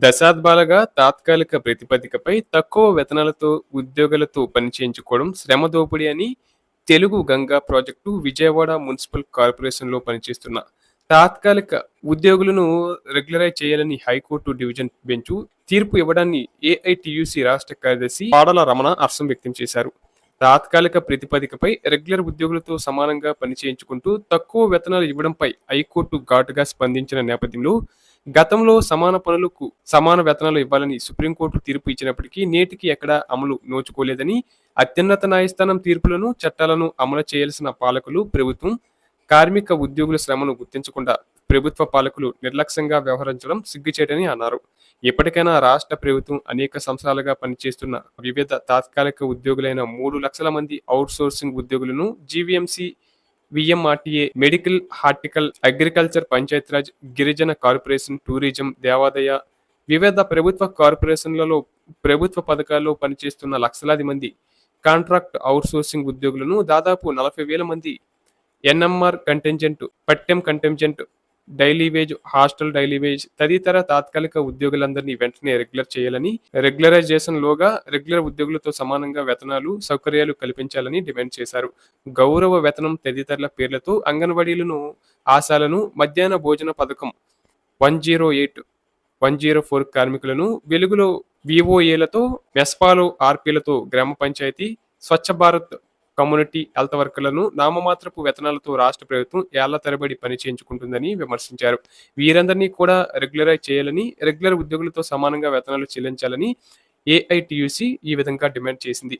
దశాబ్దాలుగా తాత్కాలిక ప్రాతిపదికపై తక్కువ వేతనాలతో ఉద్యోగులతో పనిచేయించుకోవడం శ్రమ దోపిడీ అని తెలుగు గంగా ప్రాజెక్టు విజయవాడ మున్సిపల్ కార్పొరేషన్లో పనిచేస్తున్న తాత్కాలిక ఉద్యోగులను రెగ్యులరైజ్ చేయాలని హైకోర్టు డివిజన్ బెంచ్ తీర్పు ఇవ్వడాన్ని ఏఐటియుసి రాష్ట్ర కార్యదర్శి పాడల రమణ హర్షం వ్యక్తం చేశారు. తాత్కాలిక ప్రాతిపదికపై రెగ్యులర్ ఉద్యోగులతో సమానంగా పనిచేయించుకుంటూ తక్కువ వేతనాలు ఇవ్వడంపై హైకోర్టు ఘాటుగా స్పందించిన నేపథ్యంలో గతంలో సమాన పనులకు సమాన వేతనాలు ఇవ్వాలని సుప్రీంకోర్టు తీర్పు ఇచ్చినప్పటికీ నేటికి ఎక్కడా అమలు నోచుకోలేదని, అత్యున్నత న్యాయస్థానం తీర్పులను, చట్టాలను అమలు చేయాల్సిన పాలకులు, ప్రభుత్వం కార్మిక ఉద్యోగుల శ్రమను గుర్తించకుండా ప్రభుత్వ పాలకులు నిర్లక్ష్యంగా వ్యవహరించడం సిగ్గుచేటని అన్నారు. ఇప్పటికైనా రాష్ట్ర ప్రభుత్వం అనేక సంవత్సరాలుగా పనిచేస్తున్న వివిధ తాత్కాలిక ఉద్యోగులైన 3 లక్షల మంది అవుట్ సోర్సింగ్ ఉద్యోగులను GVMC, VMRDA, medical, horticulture, agriculture, Panchayati Raj, గిరిజన కార్పొరేషన్, టూరిజం, దేవాదాయ, వివిధ ప్రభుత్వ కార్పొరేషన్లలో ప్రభుత్వ పథకాల్లో పనిచేస్తున్న లక్షలాది మంది కాంట్రాక్ట్ అవుట్ సోర్సింగ్ ఉద్యోగులను దాదాపు 40,000 మంది NMR contingent, Pattem contingent, daily wage, hostel daily wage తదితర తాత్కాలిక ఉద్యోగులందరినీ వెంటనే రెగ్యులర్ చేయాలని, రెగ్యులరైజేషన్ లోగా రెగ్యులర్ ఉద్యోగులతో సమానంగా వేతనాలు, సౌకర్యాలు కల్పించాలని డిమాండ్ చేశారు. గౌరవ వేతనం తదితరుల పేర్లతో అంగన్వాడీలను, ఆశాలను, మధ్యాహ్న భోజన పథకం 108, 104 కార్మికులను, వెలుగులో విఓఏలతో, మెస్పాలో ఆర్పీలతో, గ్రామ పంచాయతీ, స్వచ్ఛ భారత్ కమ్యూనిటీ హెల్త్ వర్కర్లను నామమాత్రపు వేతనాలతో రాష్ట్ర ప్రభుత్వం ఏళ్ల తరబడి పని చేయించుకుంటుందని విమర్శించారు. వీరందరినీ కూడా రెగ్యులరైజ్ చేయాలని, రెగ్యులర్ ఉద్యోగులతో సమానంగా వేతనాలు చెల్లించాలని ఏఐటియుసి ఈ విధంగా డిమాండ్ చేసింది.